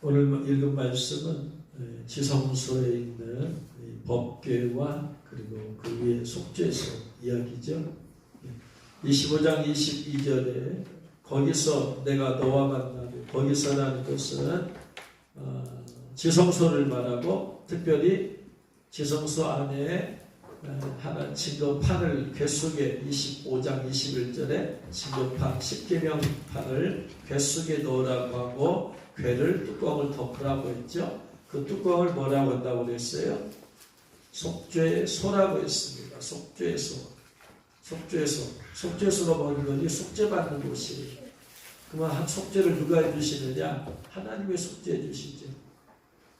오늘 읽은 말씀은 지성소에 있는 법궤와 그리고 그 위에 속죄소 이야기죠. 25장 22절에 거기서 내가 너와 만나고, 거기서라는 것은 지성소를 말하고 특별히 지성소 안에 하나 증거판을 궤속에 25장 21절에 증거판 10계명판을 궤속에 넣으라고 하고 궤를 뚜껑을 덮으라고 했죠. 그 뚜껑을 뭐라고 한다고 그랬어요? 속죄소라고 했습니다. 속죄소. 속죄소가 뭐니 속죄받는 곳이에요. 그러면 속죄를 누가 해주시느냐? 하나님의 속죄해 주시죠.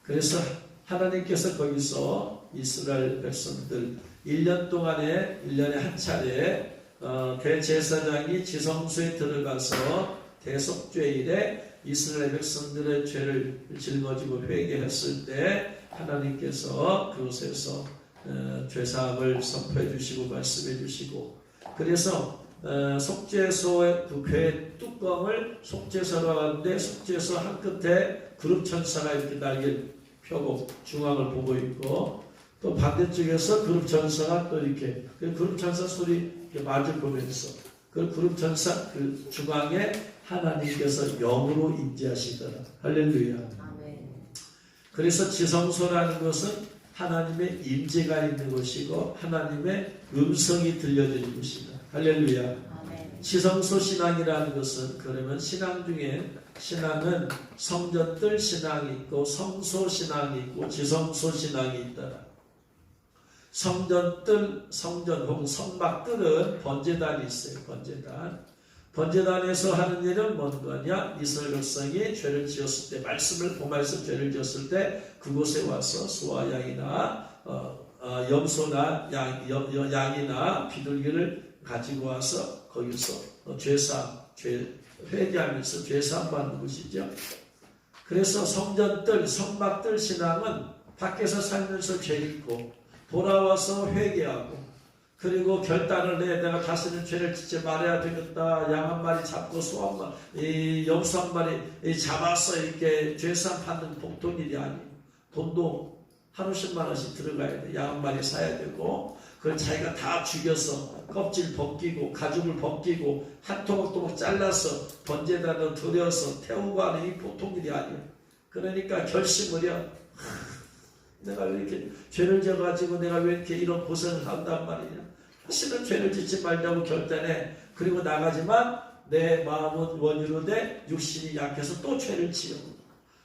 그래서 하나님께서 거기서 이스라엘 백성들 1년 동안에 1년에 한 차례 대제사장이 지성소에 들어가서 대속죄일에 이스라엘 백성들의 죄를 짊어지고 회개했을 때 하나님께서 그곳에서 죄사함을 선포해 주시고 말씀해 주시고, 그래서 속죄소의 그 궤 뚜껑을 속죄소로 하는데 속죄소 한 끝에 그룹 천사가 이렇게 날개를 펴고 중앙을 보고 있고, 또 반대쪽에서 그룹 천사가 또 이렇게 그룹 천사 소리 마주 보면서 그 그룹 천사 그 중앙에 하나님께서 영으로 임재하시더라. 할렐루야. 아멘. 그래서 지성소라는 것은 하나님의 임재가 있는 곳이고 하나님의 음성이 들려지는 곳이다. 할렐루야. 아멘. 지성소 신앙이라는 것은, 그러면 신앙 중에 신앙은 성전뜰 신앙이 있고 성소 신앙이 있고 지성소 신앙이 있다. 성전뜰, 성전 혹은 성막뜰은 번제단이 있어요. 번제단에서 하는 일은 뭔 거냐? 이스라엘 백성이 죄를 지었을 때, 보말씀 죄를 지었을 때 그곳에 와서 소와 양이나 염소나 양이나 비둘기를 가지고 와서 거기서 회개하면서 죄사함 받는 것이죠. 그래서 성전뜰, 성막뜰 신앙은 밖에서 살면서 죄 짓고 돌아와서 회개하고, 그리고 결단을 해 내가 다시는 죄를 짓지 말아야 되겠다. 양 한 마리 잡고 소 한 마리, 염소 한 마리 잡아서 이렇게 죄사함 받는 보통 일이 아니에요. 돈도 하루 10만 원씩 들어가야 돼. 양 한 마리 사야 되고, 그걸 자기가 다 죽여서 껍질 벗기고 가죽을 벗기고 한 토막토막 잘라서 번제단으로 들여서 태우고 하는 이 보통 일이 아니에요. 그러니까 결심을 해. 내가 왜 이렇게 죄를 져가지고 내가 왜 이렇게 이런 고생을 한단 말이냐. 다시는 죄를 짓지 말자고 결단해. 그리고 나가지만 내 마음은 원유로 돼 육신이 약해서 또 죄를 지어.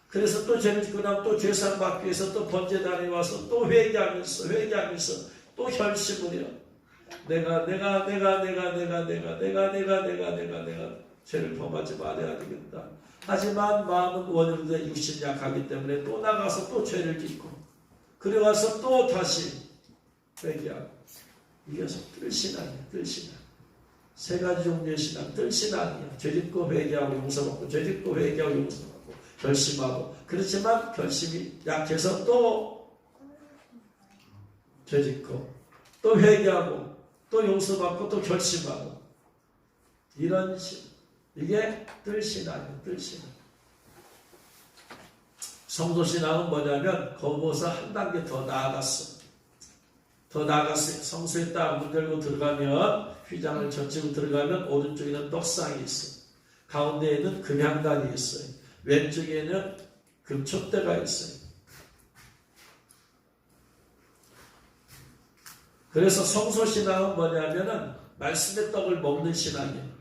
그래서 또 죄를 짓고 나면 또 죄사함 받기 위해서 또 번제단에 와서 또 회개하면서 또 결심을 해요. 내가 죄를 범하지 말아야 되겠다. 하지만 마음은 원유로 돼 육신이 약하기 때문에 또 나가서 또 죄를 짓고, 그래 와서 또 다시 회개하고. 이게 뜰신앙이야. 뜰신앙. 세 가지 종류의 신앙. 뜰신앙이야. 죄짓고 회개하고 용서받고, 죄짓고 회개하고 용서받고, 결심하고. 그렇지만 결심이 약해서 또 죄짓고, 또 회개하고, 또 용서받고, 또 결심하고. 이런 이게 뜰신앙이야. 뜰신앙. 성소신앙은 뭐냐면 거기서 한 단계 더 나아갔어. 성소에 딱 문 열고 들어가면, 휘장을 젖히고 들어가면 오른쪽에는 떡상이 있어. 가운데에는 금향단이 있어요. 왼쪽에는 금촛대가 있어요. 그래서 성소신앙은 뭐냐면은 말씀의 떡을 먹는 신앙이에요.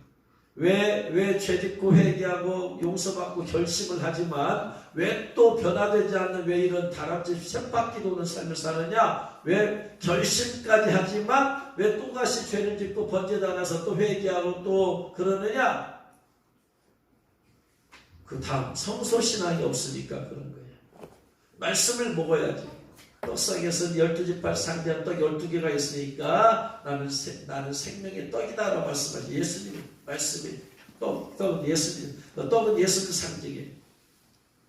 왜 죄짓고 회개하고 용서받고 결심을 하지만 왜 또 변화되지 않는, 왜 이런 다람쥐 쳇바퀴 도는 삶을 사느냐? 왜 결심까지 하지만 왜 또다시 죄를 짓고 번제단 와서 또 회개하고 또 그러느냐? 그 다음 성소신앙이 없으니까 그런 거예요. 말씀을 먹어야지. 떡상에서 12지파 상대한 떡 12개가 있으니까 나는 생명의 떡이다 라고 말씀하죠. 예수님 말씀이 떡은 예수님, 떡은 예수 그 상징이에요.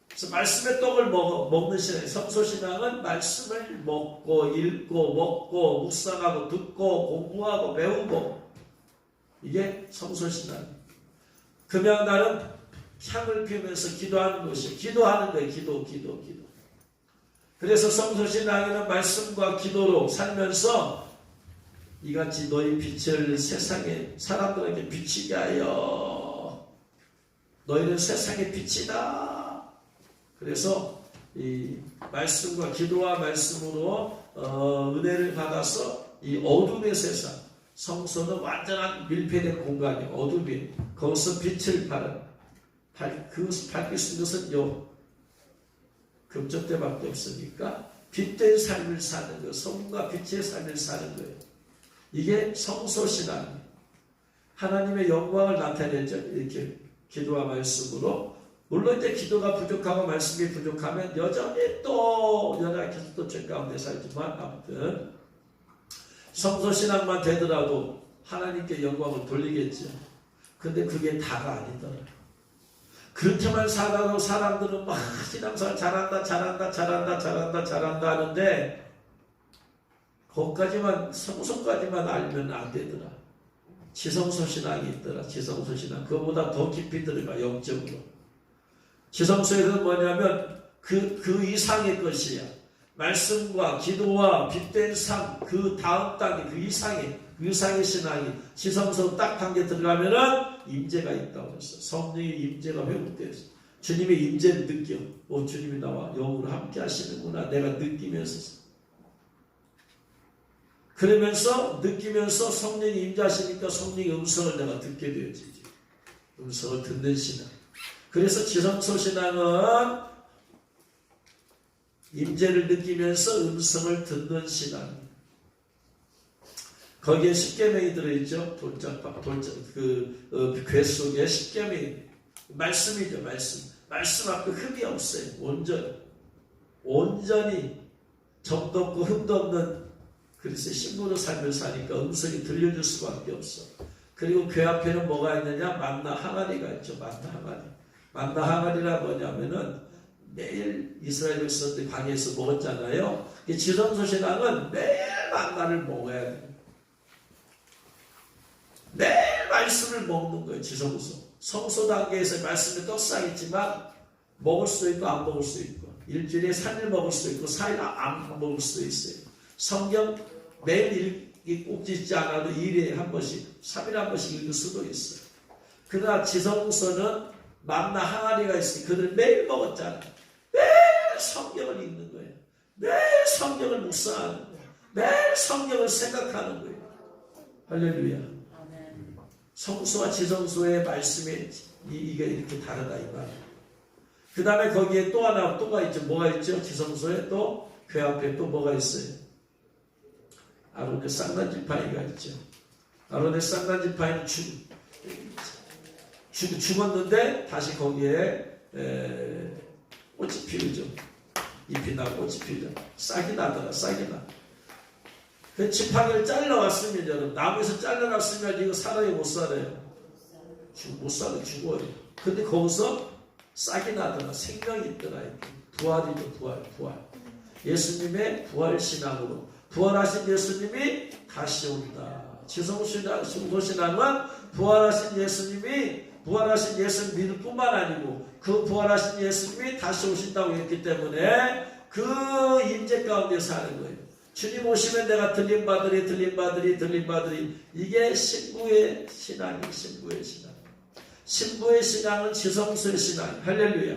그래서 말씀의 떡을 먹는 신앙, 성소신앙은 말씀을 먹고 읽고 먹고 묵상하고 듣고 공부하고 배우고, 이게 성소신앙. 금양단은 향을 피우면서 기도하는 것이에요. 기도하는 거예요. 기도. 그래서 성소신앙에는 말씀과 기도로 살면서 이같이 너희 빛을 세상에 사람들에게 비치게 하여 너희는 세상의 빛이다. 그래서 이 말씀과 기도와 말씀으로 은혜를 받아서 이 어둠의 세상, 성소는 완전한 밀폐된 공간이 어둠이 거기서 빛을 그것을 밝힐 수 있는 것은 요 금쪽 때밖에 없으니까 빛된 삶을 사는 거예요. 성과 빛의 삶을 사는 거예요. 이게 성소신앙이에요. 하나님의 영광을 나타내죠. 이렇게 기도와 말씀으로. 물론 이제 기도가 부족하고 말씀이 부족하면 여전히 또 연약해서 또 죄 가운데 살지만 아무튼 성소신앙만 되더라도 하나님께 영광을 돌리겠죠. 근데 그게 다가 아니더라. 그렇게만 살아도 사람들은 막 신앙생활 잘한다 하는데 거기까지만 성소까지만 알면 안 되더라. 지성소신앙이 있더라. 지성소신앙. 그거보다 더 깊이 들어가 영적으로. 지성소에는 뭐냐면 그 이상의 것이야. 말씀과 기도와 빛된 삶, 그 다음 단계, 그 이상의 신앙이 지성소 딱 한 개 들어가면은 임재가 있다고 했어. 성령의 임재가 회복되었어. 주님의 임재를 느껴. 주님이 나와 영으로 함께 하시는구나. 내가 느끼면서. 그러면서 느끼면서 성령이 임재하시니까 성령의 음성을 내가 듣게 되어지지. 음성을 듣는 신앙. 그래서 지성소 신앙은 임재를 느끼면서 음성을 듣는 신앙. 거기에 십계명이 들어있죠. 궤 속에 십계명이 말씀이죠. 말씀 앞에 흠이 없어요. 온전히 점도 없고 흠도 없는 그래서 신부로 삶을 사니까 음성이 들려줄 수밖에 없어. 그리고 궤 앞에는 뭐가 있느냐? 만나 항아리가 있죠. 만나 항아리라 뭐냐면은 매일 이스라엘 백성들이 광야에서 먹었잖아요. 지성소 신앙은 매일 만나를 먹어야 돼요. 매일 말씀을 먹는 거예요. 지성소. 성소 단계에서 말씀이 떡상있지만 먹을 수도 있고 안 먹을 수도 있고 일주일에 3일 먹을 수도 있고 4일 안 먹을 수도 있어요. 성경 매일 꼭 읽지 않아도 2일에 한 번씩 3일에 한 번씩 읽을 수도 있어요. 그러나 지성소는 만나 항아리가 있으니 그들 매일 먹었잖아요. 매일 성경을 읽는 거예요. 매일 성경을 묵상하는 거예요. 매일 성경을 생각하는 거예요. 할렐루야. 성소와 지성소의 말씀이 이게 이렇게 다르다 이 말이에요. 그 다음에 거기에 또 하나가 있죠. 뭐가 있죠? 지성소에 또 궤 앞에 또 뭐가 있어요? 아론의 쌍난지팡이가 있죠. 아론의 쌍난지팡이는 죽었는데 다시 거기에 꽃이 피우죠. 잎이 나고 꽃이 피우죠. 싹이 나더라. 그 지팡이를 잘라왔으면 여러분 나무에서 잘라놨으면 이거 살아요 못 살아요? 못 살아요. 죽어요. 근데 거기서 싹이 나더라. 생명이 있더라. 부활이죠. 부활. 예수님의 부활신앙으로 부활하신 예수님이 다시 온다. 지성소신앙은 부활하신 예수님 믿을 뿐만 아니고 그 부활하신 예수님이 다시 오신다고 했기 때문에 그 임재 가운데 사는 거예요. 주님 오시면 내가 들림받으리. 이게 신부의 신앙이에요. 신부의 신앙은 지성소의 신앙. 할렐루야.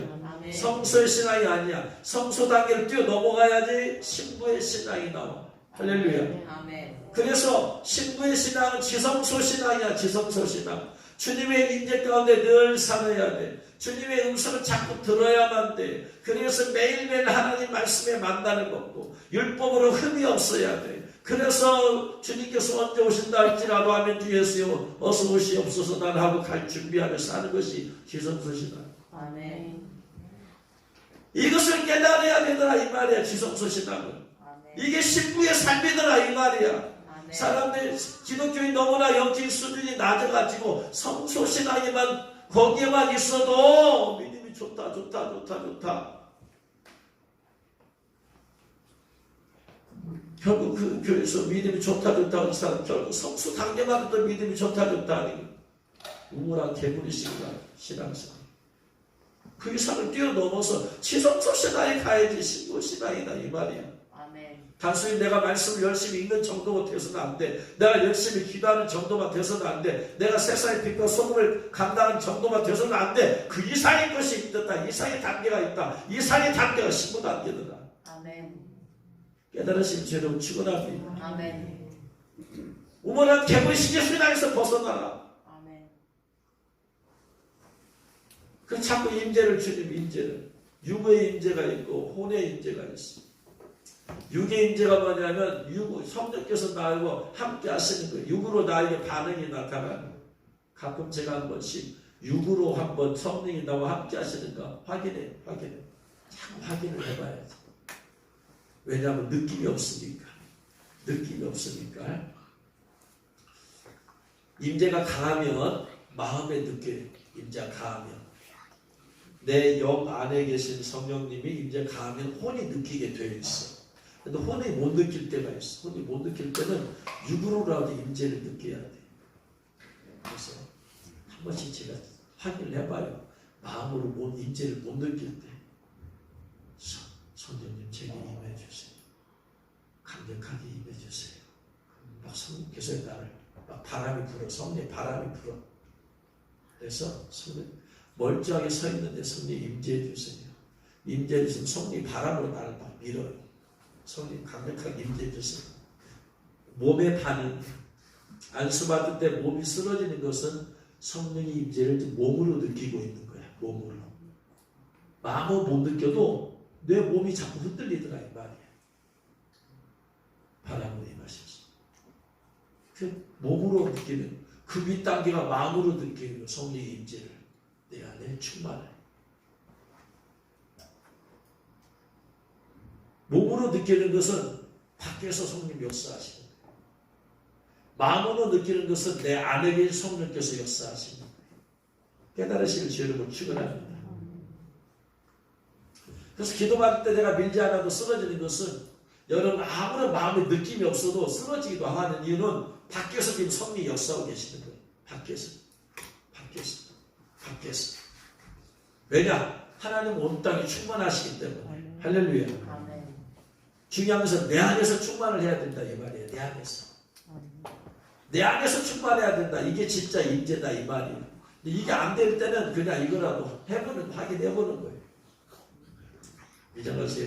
성소의 신앙이 아니야. 성소 단계를 뛰어 넘어가야지 신부의 신앙이 나와. 할렐루야. 그래서 신부의 신앙은 지성소 신앙이야. 지성소 신앙. 주님의 임재 가운데 늘 살아야 돼. 주님의 음성을 자꾸 들어야만 돼. 그래서 매일매일 하나님 말씀에 만나는 거고 율법으로 흠이 없어야 돼. 그래서 주님께서 언제 오신다 할지라도 하면 주 예수여 어서 오시옵소서 난 하고 갈 준비하며 사는 것이 지성소신앙. 아멘. 이것을 깨달아야 되더라 이 말이야. 지성소신앙은. 이게 신부의 삶이더라 이 말이야. 사람들 기독교인 너무나 영적 수준이 낮아가지고 성소신앙에만 거기에만 있어도 믿음이 좋다. 결국 그 교회에서 믿음이 좋다 하는 사람 결국 성소 단계만 해도 믿음이 좋다 하니 우물한 개구리식이라 신앙생활. 그 이상을 뛰어넘어서 지성소 신앙에 가야지 신부 신앙이다 이 말이야. 아멘. 단순히 내가 말씀을 열심히 읽는 정도가 돼서는 안 돼. 내가 열심히 기도하는 정도만 돼서는 안 돼. 내가 세상의 빛과 소금을 감당하는 정도만 돼서는 안 돼. 그 이상의 것이 있다. 이상의 단계가 있다. 이상의 단계가 신부 단계다. 아멘. 깨달으신 죄로 축원합니다. 아멘. 우물한 개구리 신앙에서 벗어나라. 아멘. 그 자꾸 임재를 주님 임재를. 육의 임재가 있고 혼의 임재가 있어. 육의 임재가 뭐냐면 성령께서 나하고 함께 하시는 거예요. 육으로 나에게 반응이 나타나는. 가끔 제가 한 번씩 육으로 한번 성령이 나와 함께 하시는 거 확인해. 자꾸 확인을 해봐야지. 왜냐하면 느낌이 없으니까. 임재가 강하면 마음에 느껴요. 임재가 강하면. 내 영 안에 계신 성령님이 임재 강하면 혼이 느끼게 되어 있어. 근데 혼이 못 느낄 때가 있어. 혼이 못 느낄 때는 육으로라도 임재를 느껴야 돼. 그래서 한 번씩 제가 확인을 해봐요. 마음으로 임재를 못 느낄 때 성령님 제게 임해주세요. 강력하게 임해주세요. 막 성령께서 나를 막 바람이 불어. 성령의 바람이 불어. 그래서 성령 멀쩡하게 서 있는데 성령이 임재해 주세요. 임재해 주시면 성령이 바람으로 나를 막 밀어요. 성령이 강력하게 임재해 주세요. 몸의 반응. 안수받을 때 몸이 쓰러지는 것은 성령이 임재를 몸으로 느끼고 있는 거야. 몸으로. 마음으로 못 느껴도 내 몸이 자꾸 흔들리더라 이 말이야. 바람으로 임하셔서. 그 몸으로 느끼는 그 윗단계가 마음으로 느끼는 성령의 임재를 내 안에 충만해. 몸으로 느끼는 것은 밖에서 성령 역사하시는 거예요. 마음으로 느끼는 것은 내 안에 계신 성령께서 역사하시는 거예요. 깨달으시는 주 여러분 축원합니다. 그래서 기도할 때 내가 밀지 않아도 쓰러지는 것은 여러분 아무런 마음의 느낌이 없어도 쓰러지기도 하는 이유는 밖에서 지금 성령이 역사하고 계시는 거예요. 밖에서. 왜냐? 하나님 온 땅이 충만하시기 때문에. 할렐루야. 아멘. 중요한 것은 내 안에서 충만을 해야 된다 이 말이에요. 내 안에서. 내 안에서 충만해야 된다. 이게 진짜 임재다 이 말이에요. 이게 안 될 때는 그냥 이거라도 확인해보는 거예요. 이장가서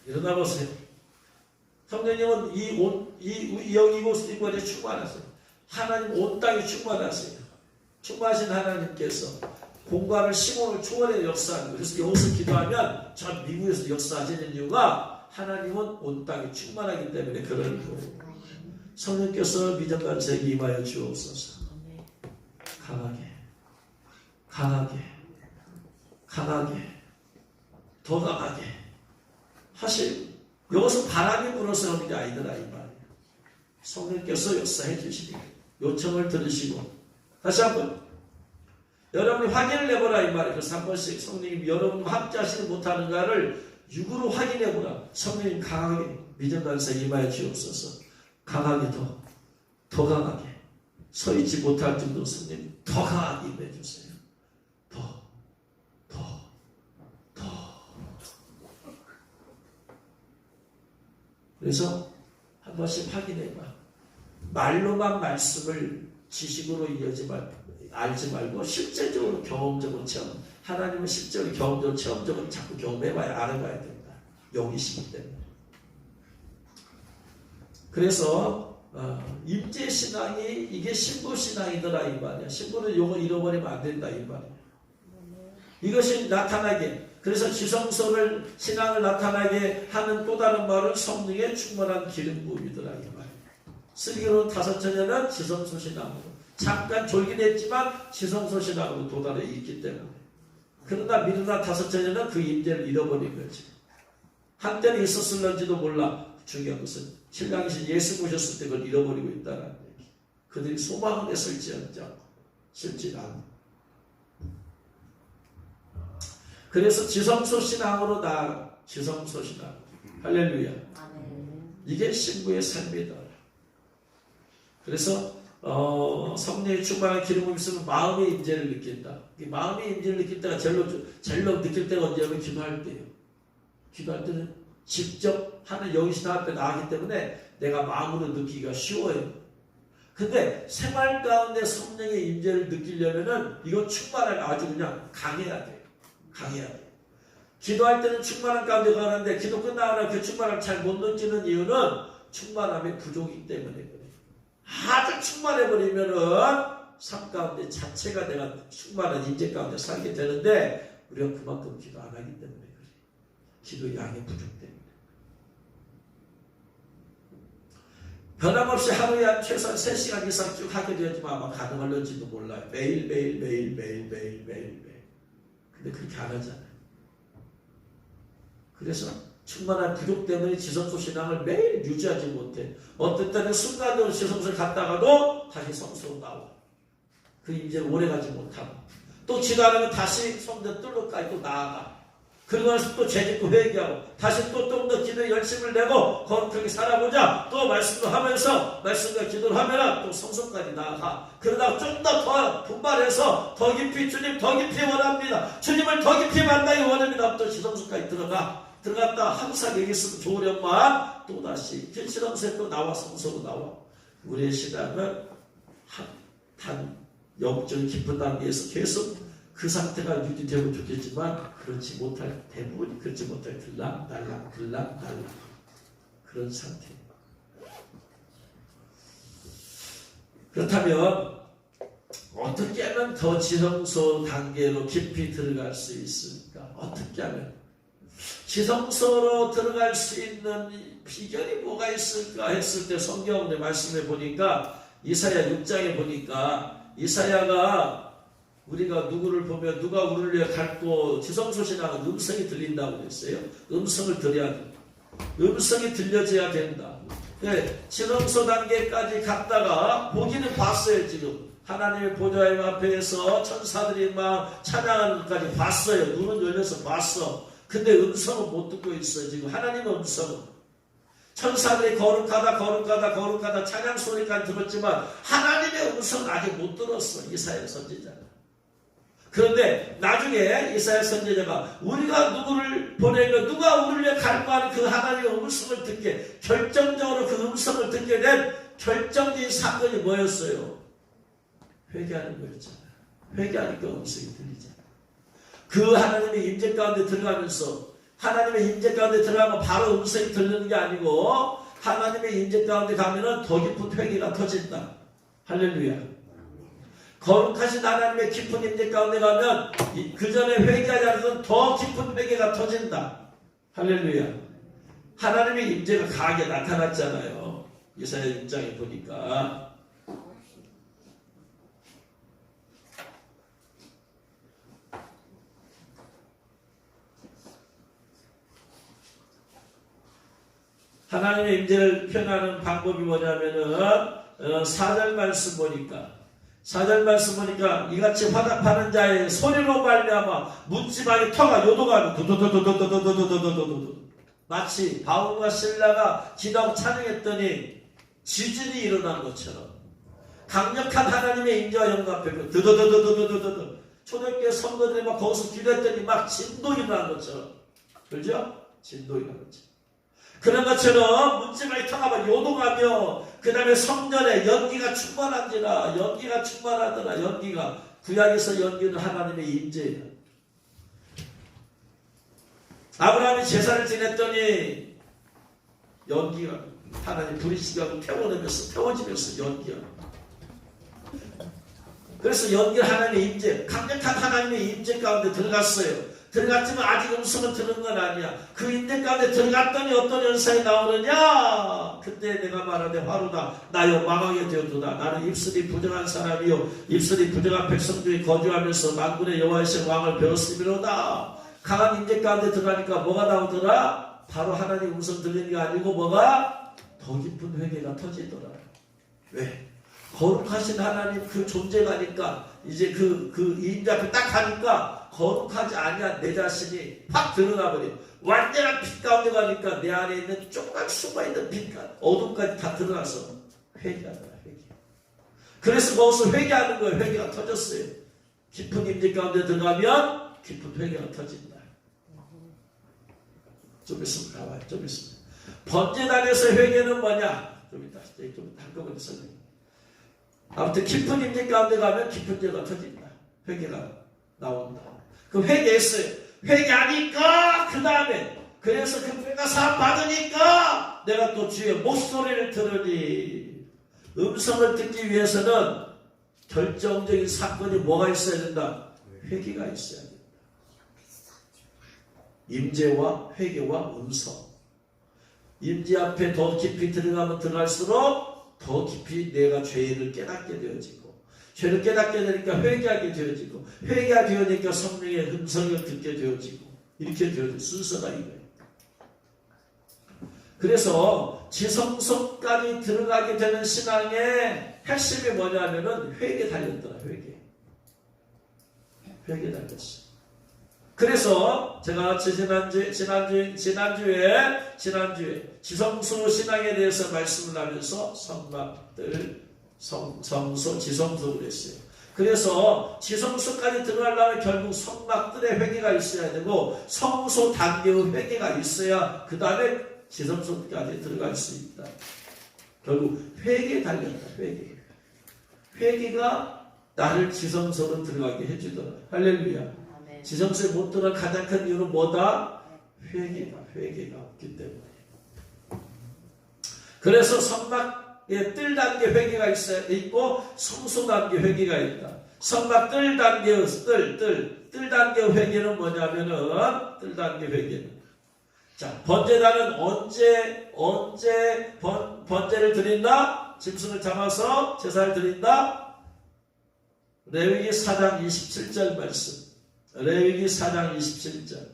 일어나 보세요. 성령님은 이곳에 충만하세요. 하나님 온 땅이 충만하세요. 충만하신 하나님께서 공간을 시공을 초월해 역사하는 거예요. 그래서 여기서 기도하면 저 미국에서 역사하시는 이유가 하나님은 온 땅이 충만하기 때문에 그런 거예요. 성령께서 미정간세에 임하여 주옵소서. 강하게 더 강하게 사실 여기서 바람이 불어서 하는 게 아니더라 이 말이에요. 성령께서 역사해 주시니 요청을 들으시고 다시 한번 여러분이 확인을 해보라 이 말이에요. 그래서 한 번씩 성령님 여러분과 함께 하시는 못하는가를 육으로 확인해보라. 성령님 강하게 미정간세 임하여 주옵소서. 강하게 더 강하게 서 있지 못할 정도로 성령님 더 강하게 임해주세요. 더 그래서 한 번씩 확인해봐. 말로만 말씀을 지식으로 알지 말고 실제적으로 경험적으로 체험. 하나님은 실제로 경험적으로 체험적으로 자꾸 경험해봐야 알아봐야 된다. 영이시기 때문에. 그래서 임재신앙이 이게 신부신앙이더라 이 말이야. 신부는 이걸 잃어버리면 안 된다 이 말이야. 이것이 나타나게 그래서 지성소를 신앙을 나타나게 하는 또 다른 말은 성령의 충만한 기름 부음이더라 이 말이야. 슬기로운 다섯 처녀는 지성소 신앙으로 잠깐 졸긴 했지만 지성소 신앙으로 도달해 있기 때문에. 그러나 미르나 다섯 처녀는 그 임재를 잃어버린 거지. 한때는 있었을런지도 몰라. 중요한 것은 신랑이신 예수 보셨을 때 그걸 잃어버리고 있다는 얘기. 그들이 소망을 설지 않고 실지 않고. 그래서 지성소 신앙으로 나아가. 지성소 신앙. 할렐루야. 아멘. 이게 신부의 삶이다. 그래서 성령의 충만한 기름을 있으면 마음의 임재를 느낀다. 마음의 임재를 느낄 때가 제일 느낄 때가 언제냐면 기도할 때예요. 기도할 때는 직접 하는 영이신 앞에 나가기 때문에 내가 마음으로 느끼기가 쉬워요. 근데 생활 가운데 성령의 임재를 느끼려면은 이거 충만하게 아주 그냥 강해야 돼요. 강해야 돼요. 기도할 때는 충만한 가운데 가는데 기도 끝나거나 그 충만함을 잘 못 느끼는 이유는 충만함의 부족이기 때문에 그래요. 아주 충만해버리면은 삶 가운데 자체가 내가 충만한 임재 가운데 살게 되는데 우리가 그만큼 기도 안 하기 때문에 그래요. 기도 양의 부족 때문에. 변함없이 하루에 한 최소한 3시간 이상 쭉 하게 되었지만 아마 가능할런지도 몰라요. 매일. 근데 그렇게 안 하잖아요. 그래서 충만한 부족 때문에 지성소 신앙을 매일 유지하지 못해. 어떤 때는 순간적으로 지성소를 갔다가도 다시 성소로 나와. 그 임재를 오래 가지 못하고. 또 기도하면 다시 성전 뚫로까지 또 나아가. 그러고 나서 또 죄짓고 회개하고 다시 또 좀 더 기도에 열심을 내고 거룩하게 살아보자. 또 말씀도 하면서 말씀과 기도를 하면 또 성소까지 나아가. 그러다가 좀 더 분발해서 더 깊이 주님 더 깊이 원합니다. 주님을 더 깊이 만나기 원합니다. 또 지성소까지 들어갔다 항상 여기 있으면 좋으련만 또다시 지성소에 또 나와 성소로 나와. 우리의 신앙은 단 영적인 깊은 단계에서 계속 그 상태가 유지되면 좋겠지만 그렇지 못할 대부분이 그렇지 못할 들락날락 그런 상태입니다. 그렇다면 어떻게 하면 더 지성소 단계로 깊이 들어갈 수 있을까? 어떻게 하면 지성소로 들어갈 수 있는 비결이 뭐가 있을까 했을 때 성경의 말씀에 보니까 이사야 6장에 보니까 이사야가 우리가 누구를 보면 누가 우리를 위해 갈고 지성소 신앙은 음성이 들린다고 그랬어요. 음성을 들어야 된다. 음성이 들려져야 된다. 네, 지성소 단계까지 갔다가 보기는 봤어요. 지금 하나님의 보좌의 앞에서 천사들이 막 찬양하는 것까지 봤어요. 눈은 열려서 봤어. 근데 음성은 못 듣고 있어요. 지금 하나님의 음성은 천사들이 거룩하다 찬양 소리까지 들었지만 하나님의 음성은 아직 못 들었어. 이사야 선지자는. 그런데 나중에 이사야 선지자가 우리가 누구를 보내면 누가 우리를 위해 갈구하는 그 하나님의 음성을 듣게 결정적으로 그 음성을 듣게 된 결정적인 사건이 뭐였어요? 회개하는 거였잖아요. 회개하니까 음성이 들리잖아요. 그 하나님의 임재 가운데 들어가면서 하나님의 임재 가운데 들어가면 바로 음성이 들리는 게 아니고 하나님의 임재 가운데 가면은 더 깊은 회개가 터진다. 할렐루야. 거룩하신 하나님의 깊은 임재 가운데 가면 그 전에 회개하지 않았던 더 깊은 회개가 터진다. 할렐루야. 하나님의 임재가 강하게 나타났잖아요. 이사야 6장에 보니까. 하나님의 임재를 표현하는 방법이 뭐냐면은 4절 말씀 보니까 4절 말씀 보니까 이같이 화답하는 자의 소리로 말미암아 문지방의 터가 요동하며 도도도도도도도도도도도도 마치 바울과 실라가 기도하고 찬양했더니 지진이 일어난 것처럼 강력한 하나님의 임재와 영광 앞에 도도도도도도도도 초대교회 성도들이 막 거기서 기도했더니 막 진도 일어난 것처럼 그렇죠? 진도 일어난 것처럼 그런 것처럼 문지방이 터가 요동하며 그 다음에 성전에 연기가 충만한지라 연기가 충만하더라. 연기가 구약에서 연기는 하나님의 임재예요. 아브라함이 제사를 지냈더니 연기가 하나님 불이 시가고 태워지면서 연기가 그래서 연기는 하나님의 임재 강력한 하나님의 임재 가운데 들어갔어요. 들어갔지만 아직 음성을 들은 건 아니야. 그 임재 가운데 들어갔더니 어떤 현상이 나오느냐. 그때 내가 말하되 화루다 나여 망하게 되었도다. 나는 입술이 부정한 사람이요 입술이 부정한 백성 중에 거주하면서 만군의 여호와이신 왕을 배웠음이로다. 강한 임재 가운데 들어가니까 뭐가 나오더라. 바로 하나님 음성 들리는 게 아니고 뭐가 더 깊은 회개가 터지더라. 왜? 거룩하신 하나님 그 존재가니까 이제 그 임재 앞에 딱 가니까 거룩하지 아니한 내 자신이 확 드러나버려. 완전한 빛 가운데 가니까 내 안에 있는 조금만 숨어있는 빛과 어둠까지 다 드러나서 회개하더라. 회개. 그래서 거기서 회개하는 거예요. 회개가 터졌어요. 깊은 임재 가운데 들어가면 깊은 회개가 터진다. 좀 있으면 나와요. 좀 있으면. 번제단에서 회개는 뭐냐? 좀 이따 좀 한꺼번에 설명해. 아무튼 깊은 임재 가운데 가면 깊은 죄가 터진다. 회개가 나온다. 그럼 회개했어요. 회개하니까 그 다음에 그래서 그 죄가 사함 받으니까 내가 또 주의 목소리를 들으니 음성을 듣기 위해서는 결정적인 사건이 뭐가 있어야 된다? 회개가 있어야 된다. 임재와 회개와 음성. 임재 앞에 더 깊이 들어가면 들어갈수록 더 깊이 내가 죄를 깨닫게 되어지고 죄를 깨닫게 되니까 회개하게 되어지고 회개가 되어지니까 성령의 음성을 듣게 되어지고 이렇게 되어지고 순서가 이거예요. 그래서 지성소까지 들어가게 되는 신앙의 핵심이 뭐냐면은 회개 달렸더라. 회개 달렸어. 그래서 제가 지난주에 지성소 신앙에 대해서 말씀을 하면서 성막들 성소 지성소 그랬어요. 그래서 지성소까지 들어가려면 결국 성막들의 회개가 있어야 되고 성소 단계의 회개가 있어야 그 다음에 지성소까지 들어갈 수 있다. 결국 회개에 달렸다. 회개가 나를 지성소로 들어가게 해주더라. 할렐루야. 지성소에 못 들어간 가장 큰 이유는 뭐다? 회개가 없기 때문에. 그래서 성막의 뜰 단계 회개가 있고 성소 단계 회개가 있다. 성막 뜰 단계의 뜰 단계 회개는 뭐냐면은 뜰 단계 회개는 자 번제단은 언제 번제를 드린다? 짐승을 잡아서 제사를 드린다? 레위기 4장 27절 말씀. 레위기 4장 27절.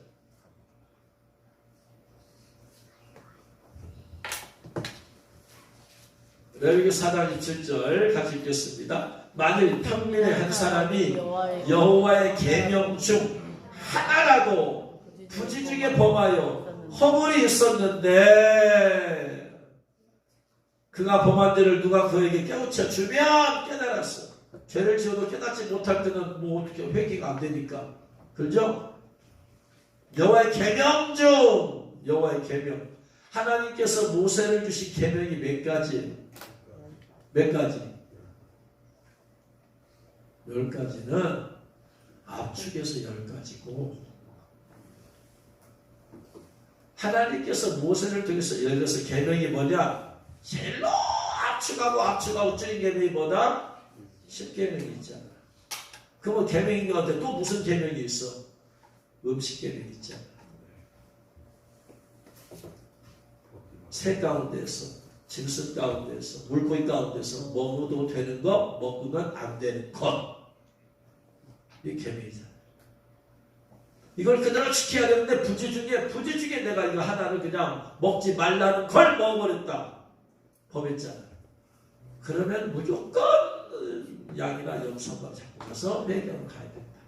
레위기 4장 27절 같이 읽겠습니다. 만일 평민의 한 사람이 여호와의 계명 중 하나라도 부지 중에 범하여 허물이 있었는데 그가 범한 죄를 누가 그에게 깨우쳐 주면 깨달았어. 죄를 지어도 깨닫지 못할 때는 뭐 어떻게 회개가 안 되니까. 그렇죠? 여호와의 계명 중 여호와의 계명. 하나님께서 모세를 주신 계명이 몇 가지예요? 몇 가지? 10가지는 압축해서 10가지고 하나님께서 모세를 통해서 예를 들어서 계명이 뭐냐? 제일로 압축하고 줄인 계명이 뭐다? 10계명이 있잖아. 그러면 계명인 가운데 또 무슨 계명이 있어? 음식 계명이 있잖아. 새 가운데서, 짐승 가운데서, 물고기 가운데서 먹어도 되는 것, 먹으면 안 되는 것. 이 계명이잖아. 이걸 그대로 지켜야 되는데 부지 중에 내가 이거 하나를 그냥 먹지 말라는 걸 먹어버렸다. 범했잖아. 그러면 무조건 양이나 염소가 잡고 가서 회개하러 가야 된다.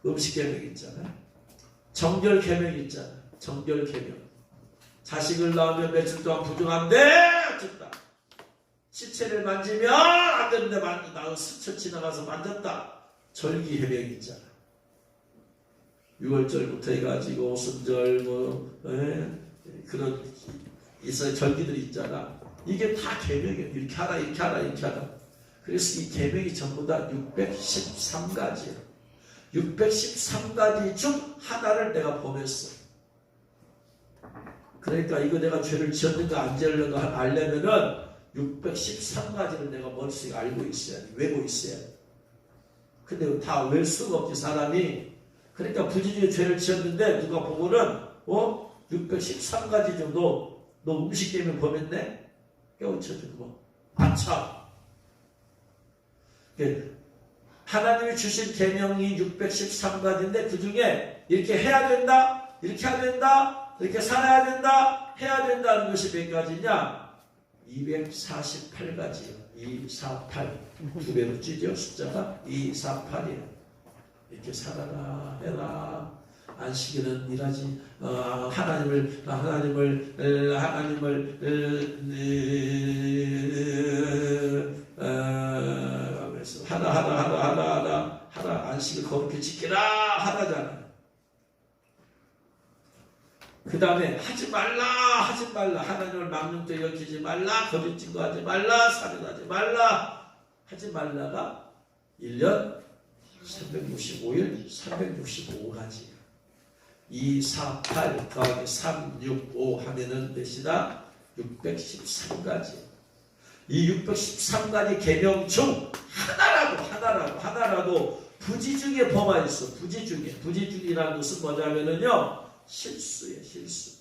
음식 계명 있잖아. 정결 계명 있잖아. 정결 계명. 자식을 낳으면 며칠 동안 부정한데 어쨌다. 시체를 만지면 안 되는데 나도 스쳐 지나가서 만졌다. 절기 계명이 있잖아. 6월절부터 해가지고 오순절 그런 있어요. 절기들이 있잖아. 이게 다 계명이에요. 이렇게 하라. 그래서 이 계명이 전부 다 613가지예요. 613가지 중 하나를 내가 범했어. 그러니까 이거 내가 죄를 지었는가 안 지었는가 알려면은 613가지를 내가 머릿속에 알고 있어야 돼. 외고 있어야 돼. 근데 다 외울 수가 없지 사람이. 그러니까 부지중에 죄를 지었는데 누가 보고는 613가지 정도 너 음식 때문에 범했네? 깨우쳐주고 아차. 하나님이 주신 계명이 613가지인데 그 중에 이렇게 해야 된다, 이렇게 해야 된다, 이렇게 살아야 된다, 해야 된다는 것이 몇 가지냐? 248가지예요. 248. 두 배로 찌죠 숫자가 248이에요. 이렇게 살아라 해라. 안식일은 일하지. 하나님을 그래서 하나 안식을 거룩히 지키라 하나잖아. 그 다음에 하지 말라 하나님을 망령되이 여기지 말라, 거짓 증거하지 말라, 살인하지 말라 하지 말라가 1년 365일 365가지. 2, 4, 8 더하기 3, 6, 5 하면은 몇이다? 613가지. 이 613가지 계명 중 하나라도 부지 중에 범하 있어. 부지 중이라는 것은 뭐냐면은요, 실수예요, 실수.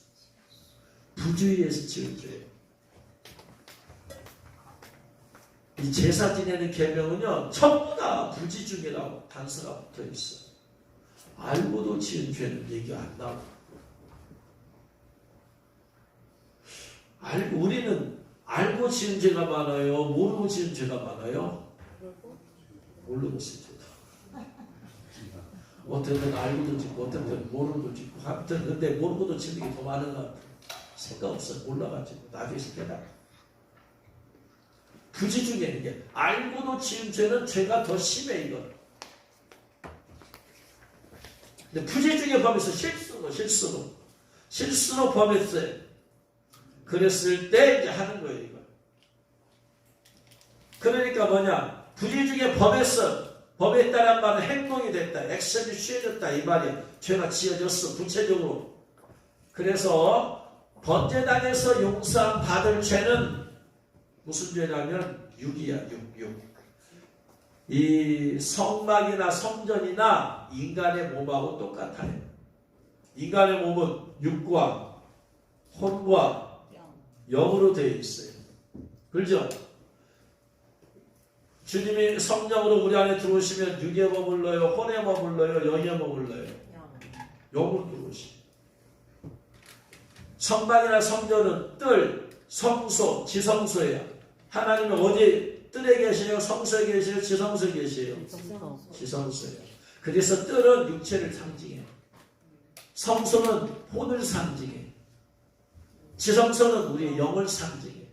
부주의에서 지은 죄예요. 이 제사 지내는 계명은요, 전부 다 부지 중이라고 단서가 붙어 있어. 알고도 지은 죄는 얘기 안 나오고. 우리는 알고 지은 죄가 많아요? 모르고 지은 죄가 많아요? 모르고 지은 죄다. 어떤 때는 알고도 짓고, 어떤 때는 모르고도 짓고, 하여튼 근데 모르고도 짓는 게 더 많은 것 같아요. 생각 없어. 몰라가지고 나중에 깨달아. 부지 중에 이게 알고도 지은 죄는 죄가 더 심해, 이건. 근데 부지 중에 범했어. 실수로 범했어요. 그랬을 때 이제 하는 거예요, 이거. 그러니까 뭐냐? 부지 중에 범했다는 말은 행동이 됐다. 액션이 취해졌다. 이 말이야. 죄가 지어졌어. 구체적으로. 그래서 번제단에서 용서함 받을 죄는 무슨 죄냐면 육이야. 육. 이 성막이나 성전이나 인간의 몸하고 똑같아요. 인간의 몸은 육과 혼과 영으로 되어 있어요. 그렇죠? 주님이 성령으로 우리 안에 들어오시면 육에 머물러요, 혼에 머물러요, 영에 머물러요. 영으로 들어오시죠. 성막이나 성전은 뜰, 성소, 지성소예요. 하나님은 어디 뜰에 계세요? 성소에 계세요? 지성소에 계세요? 지성소예요. 그래서 뜰은 육체를 상징해요. 성소는 혼을 상징해요. 지성소는 우리의 영을 상징해요.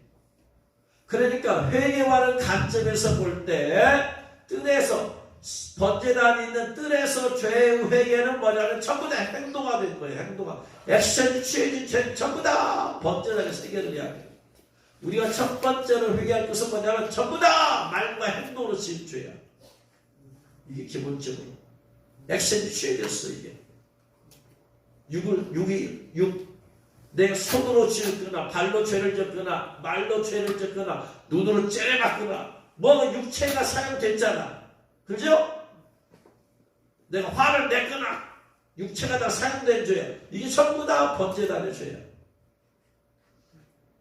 그러니까 회개와는 관점에서 볼 때 뜰에서 번제단이 있는 뜰에서 죄의 회개는 뭐냐면 전부 다 행동화 된 거예요. 행동화. 액션이 취해진 죄는 전부 다 번제단에서 해결을 해야 돼요. 우리가 첫 번째로 회개할 것은 뭐냐면 전부 다 말과 행동으로 지은 죄야. 이게 기본적으로. 액션이 취해졌어, 이게. 내 손으로 지었거나 발로 죄를 졌거나 말로 죄를 졌거나 눈으로 째려봤거나 뭐 육체가 사용됐잖아. 그죠? 내가 화를 냈거나 육체가 다 사용된 죄야. 이게 전부 다 번제단의 죄야.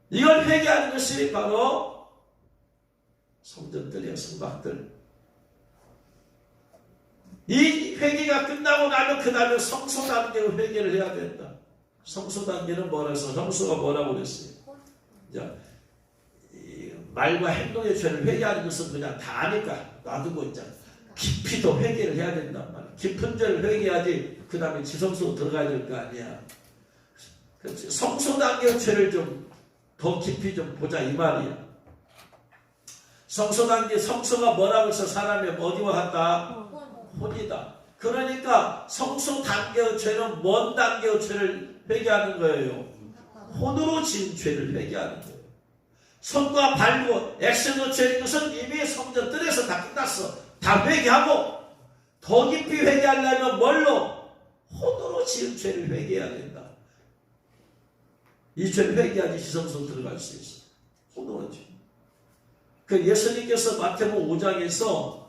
이걸 회개하는 것이 바로 성전들이야. 성막들. 이 회개가 끝나고 나면 그 다음에 성소 단계로 회개를 해야 된다. 성소 단계는 뭐라 해서 성소가 뭐라고 그랬어요? 자, 말과 행동의 죄를 회개하는 것은 그냥 다 아니까 놔두고 있잖아. 깊이 더 회개를 해야 된단 말이야. 깊은 죄를 회개해야지 그 다음에 지성소로 들어가야 될 거 아니야. 성소 단계의 죄를 좀 더 깊이 좀 보자 이 말이야. 성소 단계, 성소가 뭐라고 해서 사람의 어디와 같다? 혼이다. 그러니까 성소 단계의 죄는 뭔 단계의 죄를 회개하는 거예요? 혼으로 지은 죄를 회개하는 거예요. 손과 발로 액션으로 죄인 것은 이미 성전 뜰에서 다 끝났어. 다 회개하고 더 깊이 회개하려면 뭘로? 혼으로 지은 죄를 회개해야 된다. 이 죄를 회개하지 지성소로 들어갈 수 있어. 혼으로 죄. 그 예수님께서 마태복음 5장에서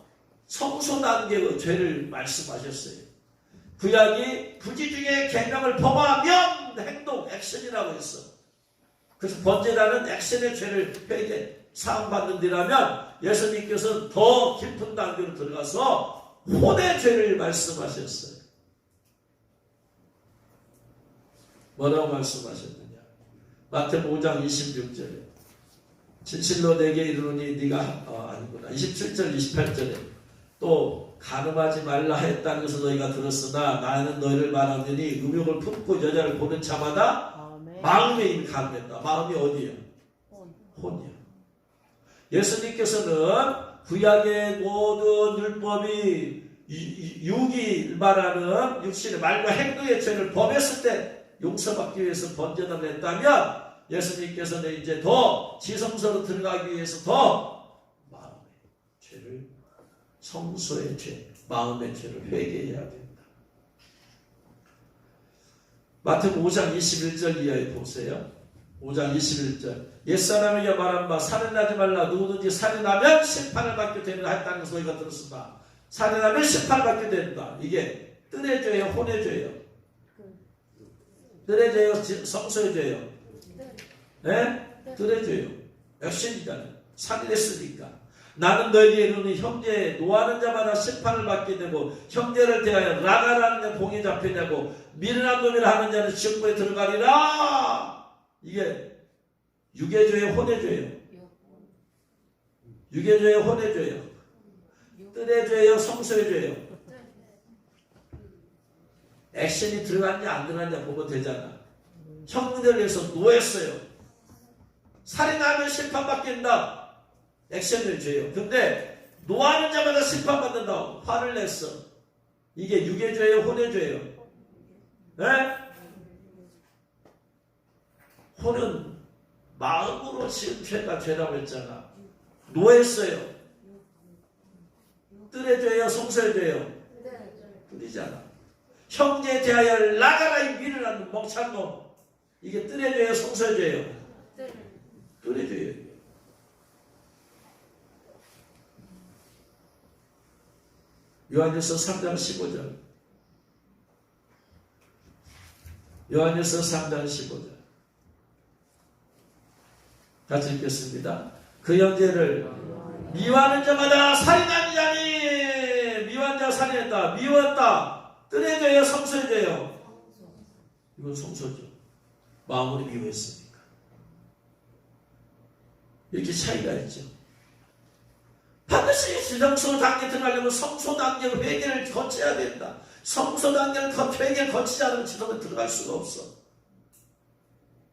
성소 단계의 죄를 말씀하셨어요. 구약이 부지 중에 계명을 범하면 행동, 액션이라고 했어. 그래서 번제라는 액션의 죄를 회개, 사함받는 데라면 예수님께서는 더 깊은 단계로 들어가서 혼의 죄를 말씀하셨어요. 뭐라고 말씀하셨느냐? 마태복음 5장 26절에 진실로 내게 이르노니 네가 아니구나. 27절 28절에 또 간음하지 말라 했다는 것을 너희가 들었으나 나는 너희를 말하느니 음욕을 품고 여자를 보는 자마다 마음에 이미 간음했다. 마음이 어디예요? 혼이야. 예수님께서는 구약의 모든 율법이 육이 말하는 육신의 말과 행동의 죄를 범했을 때 용서받기 위해서 번제단을 했다면 예수님께서는 이제 더 지성소로 들어가기 위해서 더 마음의 죄를, 성소의 죄, 마음의 죄를 회개해야 된다. 마태복음 5장 21절 이하에 보세요. 5장 21절. 옛사람에게 말한 바 살인하지 말라. 누구든지 살인하면 심판을 받게 되는 했다는 것을 너희가 들었습니다. 살인하면 심판을 받게 된다. 이게 뜰의 죄예요, 혼의 죄예요? 뜰의 죄예요, 성소의 죄예요? 네? 뜰의 죄예요. 액션이잖아요. 살인했으니까. 나는 너희에게 이르노니 형제 노하는 자마다 심판을 받게 되고 형제를 대하여 라가라는 자 공에 잡히냐고 미련한 놈이라 하는 자는 지옥불에 들어가리라. 이게 유괴죄예요, 혼외죄예요? 유괴죄예요, 혼외죄예요? 뜰의 죄예요, 성소의 죄예요? 액션이 들어갔냐 안 들어갔냐 보면 되잖아. 형들을 위해서 노했어요. 살인하면 심판받겠다. 액션의 죄예요. 근데 노하는 자마다 심판받는다고 화를 냈어. 이게 유괴죄예요, 혼외죄예요? 네? 혼은 마음으로 지은 죄가 죄라고 했잖아. 노했어요. 뜰의 죄예요, 성소의 죄예요? 뜰이잖아. 형제에 대하여 나가라 이 미련한 멍청한 놈. 이게 뜰의 죄예요, 성소의 죄예요? 뜰의 죄예요. 요한일서 3장 15절. 요한일서 3장 15절. 같이 읽겠습니다. 그 형제를 미워하는 자마다 살인하는 자니 미워한 자가 살인했다. 미워했다. 뜰의 죄예요, 성소의 죄예요? 이건 성소죠. 마음으로 미워했으니까. 이렇게 차이가 있죠. 반드시 지성소 단계 들어가려면 성소 단계로 회개를 거쳐야 된다. 성소 단계를 회개를 거치지 않으면 지성에 들어갈 수가 없어.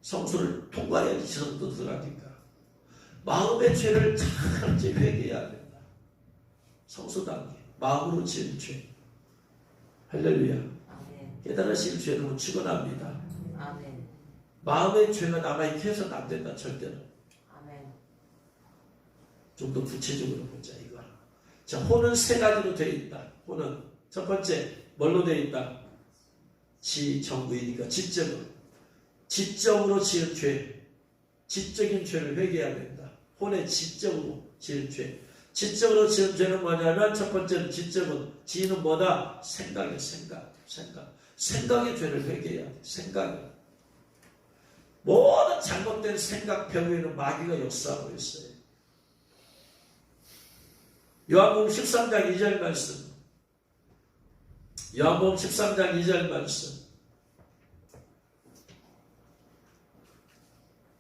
성소를 통과해야지 지성도 들어가니까. 마음의 죄를 잘 회개해야 된다. 성소 단계, 마음으로 지은 죄. 할렐루야. 깨달으실 죄는 축원합니다. 마음의 죄가 남아있게 해서는 안 된다. 절대로. 좀 더 구체적으로 보자 이거. 자, 혼은 세 가지로 되어 있다. 혼은 첫 번째 뭘로 되어 있다? 지정의니까 지적으로 지은 죄, 지적인 죄를 회개해야 된다. 혼의 지적으로 지은 죄. 지적으로 지은 죄는 뭐냐면 첫 번째는 지적은 지는 뭐다? 생각의 죄를 회개해야 돼. 생각이. 모든 잘못된 생각 배후에는 마귀가 역사하고 있어요. 요한복음 13장 2절 말씀. 요한복음 13장 2절 말씀.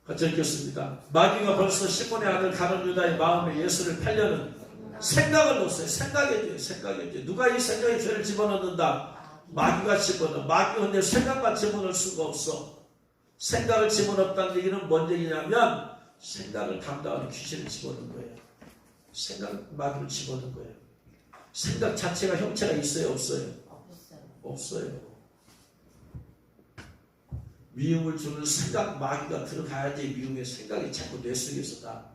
같이 읽겠습니다. 마귀가 벌써 시몬의 아들 가룟 유다의 마음에 예수를 팔려는 생각을 넣었어요. 생각의 죄. 누가 이 생각의 죄를 집어넣는다? 마귀가 집어넣어. 마귀가 근데 생각만 집어넣을 수가 없어. 생각을 집어넣었다는 얘기는 뭔 얘기냐면 생각을 담당하는 귀신을 집어넣은 거예요. 생각 마귀를 집어넣은 거예요. 생각 자체가 형체가 있어요, 없어요? 없어요. 미움을 주는 생각 마귀가 들어가야지 미움의 생각이 자꾸 뇌 속에서 나.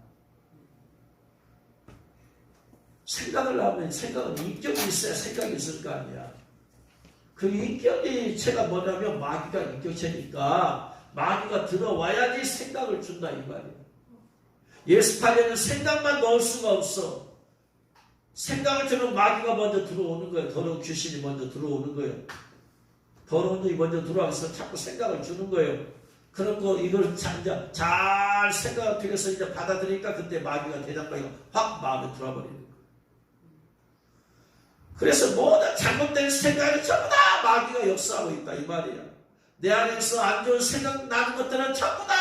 생각을 하면 생각은 인격이 있어야 생각이 있을 거 아니야. 그 인격이 체가 뭐냐면 마귀가 인격체니까 마귀가 들어와야지 생각을 준다 이 말이야. 예습하려면 생각만 넣을 수가 없어. 생각을 주는 마귀가 먼저 들어오는 거예요. 더러운 귀신이 먼저 들어오는 거예요. 더러운 놈이 먼저 들어와서 자꾸 생각을 주는 거예요. 그렇고 이걸 잘 생각을 통해서 이제 받아들이니까 그때 마귀가 대장마귀가 확 마음에 들어버리는 거예요. 그래서 모든 잘못된 생각이 전부 다 마귀가 역사하고 있다 이 말이야. 내 안에서 안 좋은 생각 나는 것들은 전부 다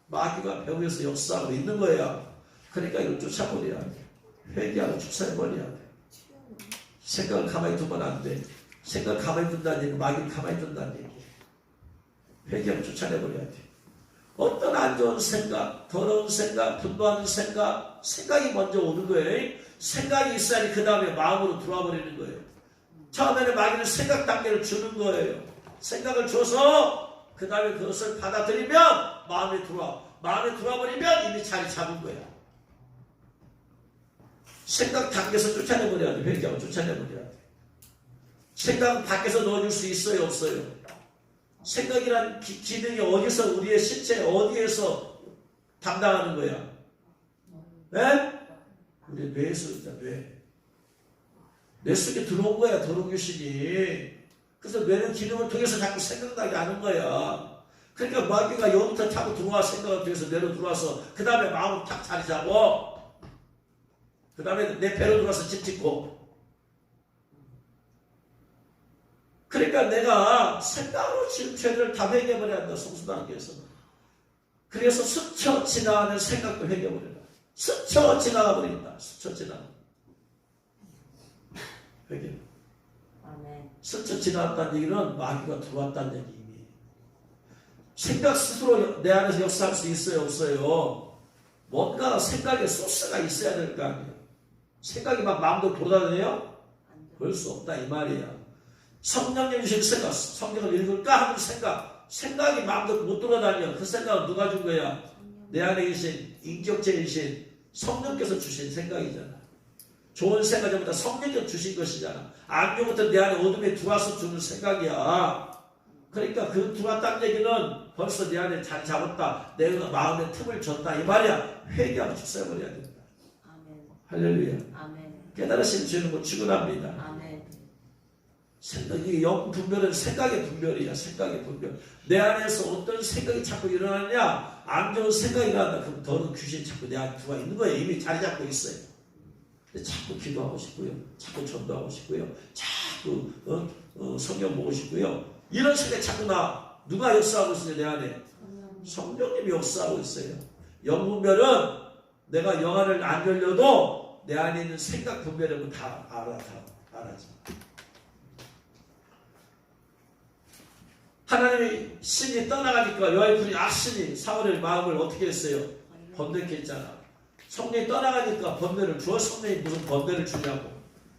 마귀가 배후에서 역사하고 있는 거야. 그러니까 이걸 쫓아버려야 돼. 회개하고 축사해버려야 돼. 생각을 가만히 두면 안 돼. 생각을 가만히 둔다는 얘기, 마귀를 가만히 둔다는 얘기. 회개하고 쫓아내버려야 돼. 어떤 안 좋은 생각, 더러운 생각, 분노하는 생각, 생각이 먼저 오는 거예요. 생각이 있어야지 그 다음에 마음으로 들어와 버리는 거예요. 처음에는 마귀는 생각 단계를 주는 거예요. 생각을 줘서 그 다음에 그것을 받아들이면 마음에 들어와. 마음에 들어와 버리면 이미 자리 잡은 거야. 생각 단계에서 쫓아내버려야 돼. 회개하고 쫓아내버려야 돼. 생각은 밖에서 넣어줄 수 있어요, 없어요? 생각이란 기능이 어디서 우리의 신체 어디에서 담당하는 거야? 네? 우리 뇌에서 있다, 뇌. 뇌 속에 들어온 거야, 더러운 귀신이. 그래서 뇌는 기능을 통해서 자꾸 생각나게 하는 거야. 그러니까 마귀가 여기부터 타고 들어와 생각을 통해서 뇌로 들어와서 그 다음에 마음을 탁 자리 잡어. 그 다음에 내 배로 들어와서 집 짓고. 그러니까 내가 생각으로 지금 죄를 다 회개해버려야 한다, 성수단계에서. 그래서 스쳐 지나가는 생각도 회개해버린다. 스쳐 지나가 버린다. 스쳐 지나가. 회개. 아멘. 스쳐 지나갔다는 얘기는 마귀가 들어왔다는 얘기. 생각 스스로 내 안에서 역사할 수 있어요, 없어요? 뭔가 생각에 소스가 있어야 될 거 아니에요. 생각이 막 마음대로 돌아다녀요? 그럴 수 없다 이 말이야. 성령님 주신 생각, 성경을 읽을까 하는 생각이 마음대로 못 돌아다녀. 그 생각은 누가 준 거야? 내 안에 계신 인격체이신 성령께서 주신 생각이잖아. 좋은 생각이 아니라 성령께서 주신 것이잖아. 악령부터 내 안에 어둠에 들어와서 주는 생각이야. 그러니까 그 들어왔다는 얘기는 벌써 내 안에 자리 잡았다. 내가 마음에 틈을 줬다 이 말이야. 회개하고 축사해버려야 된다. 아멘. 할렐루야. 아멘. 깨달으시면 주는 거 축원합니다. 아멘. 생각이 영 분별은 생각의 분별이야. 생각의 분별. 내 안에서 어떤 생각이 자꾸 일어나냐? 안 좋은 생각이 일어난다. 그럼 더러운 귀신이 자꾸 내 안에 들어와 있는 거예요. 이미 자리 잡고 있어요. 근데 자꾸 기도하고 싶고요. 자꾸 전도하고 싶고요. 자꾸 성경 보고 싶고요. 이런 생각이 자꾸 나. 누가 역사하고 있어요? 내 안에. 성령님이 역사하고 있어요. 영 분별은 내가 영안을 안 열려도 내 안에 있는 생각 분별은 다 알아지. 하나님의 신이 떠나가니까 여호와의 악신이 사울의 마음을 어떻게 했어요? 번뇌케 했잖아. 성령이 떠나가니까 번뇌를 주어. 성령이 무슨 번뇌를 주냐고.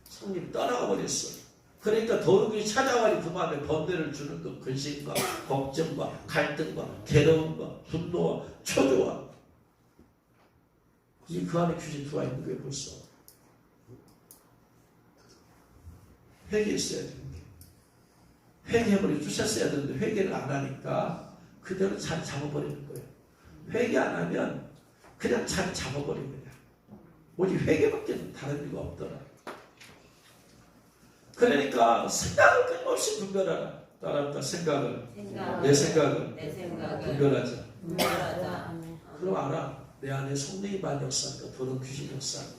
성령이 떠나가 버렸어. 그러니까 더러운 것이 찾아와니 그 마음에 번뇌를 주는 것. 근심과 걱정과 갈등과 괴로움과 분노와 초조와. 이 그 안에 귀신 들어와 있는 거예요 벌써. 회개했어야 되는 게. 회개해버리고 쫓았어야 되는데 회개를 안 하니까 그대로 자리 잡아버리는 거예요. 회개 안 하면 그냥 자리 잡아버리는 거야. 오직 회개밖에 다른 이유가 없더라. 그러니까 생각을 끊임없이 분별하라. 따라합니다. 생각을. 내 생각을 분별하자. 그럼 알아. 내 안에 성령이 많이 역사하니까 더러운 귀신이 역사하니까.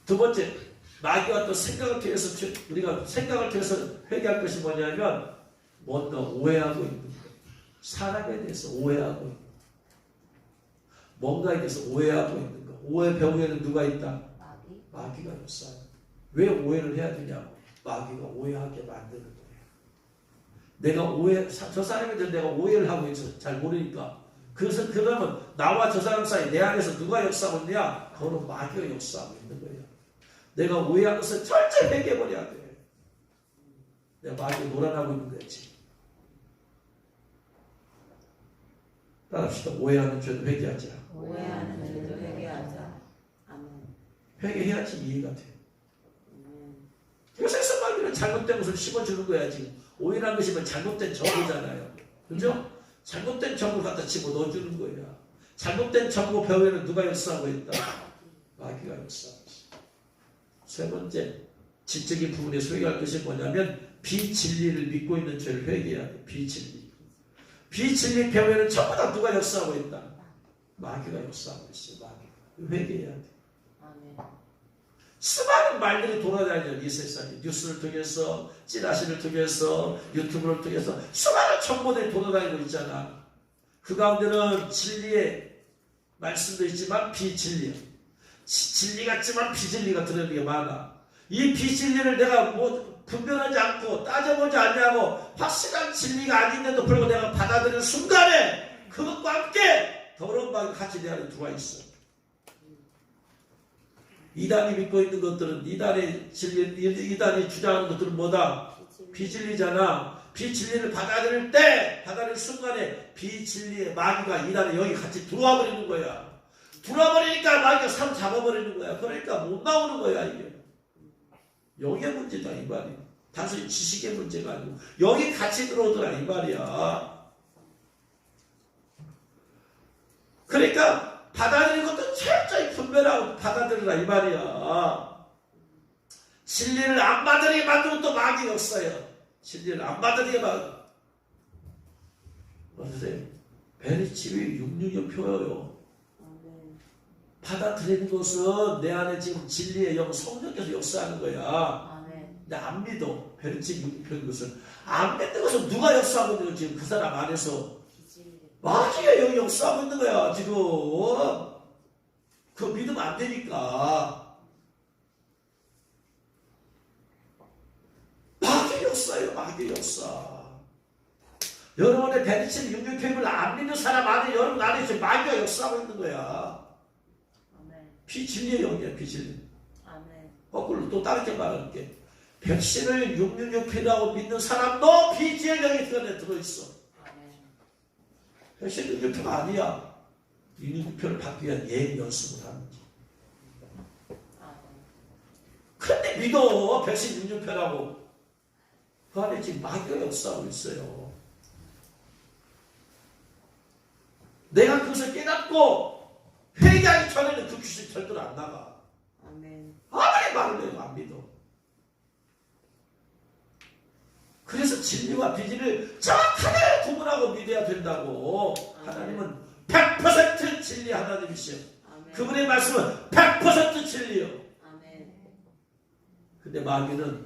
두 번째, 마귀와 또 생각을 통해서 우리가 생각을 통해서 회개할 것이 뭐냐면 뭔가 오해하고 있는 거예요. 사람에 대해서 오해하고 있는 거예요. 뭔가에 대해서 오해하고 있는 거. 오해 배후에는 누가 있다? 마귀가 역사하는 거예요. 왜 오해를 해야 되냐고. 마귀가 오해하게 만드는 거예요. 내가 저 사람에 대해서 내가 오해를 하고 있어서 잘 모르니까. 그러면 나와 저 사람 사이 내 안에서 누가 역사하고 있느냐? 그거는 마귀가 역사하고 있는 거예요. 내가 오해한 것을 철저히 회개해버려야 돼. 내가 마귀가 놀아나고 있는 거지. 따라합시다. 오해하는 죄도 회개하자. 오해하는 죄도 회개하자. 아멘. 회개해야지 이해가 돼. 그래서 마귀는 잘못된 것을 심어주는 거야 지금. 오해라는 것이면 잘못된 정보잖아요. 그죠? 잘못된 정보 갖다 집어넣어주는 거야. 잘못된 정보 배후에는 누가 역사하고 있다? 마귀가 역사하고 있어. 세 번째, 지적인 부분에서 회개할 것이 뭐냐면 비진리를 믿고 있는 죄를 회개해야 돼. 비진리. 비진리 배후에는 전부 다 누가 역사하고 있다? 마귀가 역사하고 있어. 마귀가. 회개해야 돼. 아멘. 수많은 말들이 돌아다니죠. 이 세상에. 뉴스를 통해서, 찌라시를 통해서, 유튜브를 통해서 수많은 정보들이 돌아다니고 있잖아. 그 가운데는 진리의 말씀도 있지만 비진리. 진리 같지만 비진리가 들어있는 게 많아. 이 비진리를 내가 뭐 분별하지 않고 따져보지 않냐고 확실한 진리가 아닌데도 불구하고 내가 받아들이는 순간에 그것과 함께 더러운 마귀가 같이 내 안에 들어와 있어. 이단이 믿고 있는 것들은 이단이 주장하는 것들은 뭐다? 비진리잖아. 비진리를 받아들일 때, 받아들일 순간에 비진리의 마귀가 이단에 여기 같이 들어와 버리는 거야. 들어와 버리니까 마귀가 사람 잡아버리는 거야. 그러니까 못 나오는 거야, 이게. 영의 문제다, 이 말이야. 단순히 지식의 문제가 아니고, 여기 같이 들어오더라, 이 말이야. 그러니까, 받아들이는 것도 철저히 분별하고 받아들이라, 이 말이야. 진리를 안 받아들이게 만들고 또 마귀가 없어요. 진리를 안 받아들이게 만들고. 보세요. 베리치위 666표예요. 받아들이는 것은 내 안에 지금 진리의 영 성령께서 역사하는 거야. 근데 안 믿어. 베리치위 666표인 것은. 안 믿는 것은 누가 역사하고 있는 거야, 지금 그 사람 안에서. 마귀가 여기 역사하고 있는 거야, 지금. 그거 믿으면 안 되니까. 마귀 역사예요, 마귀 역사. 여러분의 베리치위 666표를 안 믿는 사람 안에, 여러분 안에 지금 마귀가 역사하고 있는 거야. 비진리의 영이야, 비진리. 거꾸로 또 다르게 말할게. 백신을 666표라고 믿는 사람도 비진리의 영이 그 안에 들어있어. 백신 666표가 아니야. 666표를 받기 위한 예행 연습을 하는 거지. 근데 믿어, 백신 666표라고. 그 안에 지금 마귀가 역사하고 있어요. 내가 그것을 깨닫고 회개하기 전에는 그 귀신 절대로 안 나가. 아무리 말을 해도 안 믿어. 그래서 진리와 비진리를 정확하게 구분하고 믿어야 된다고. 하나님은 100% 진리 하나님이시여. 그분의 말씀은 100% 진리요. 근데 마귀는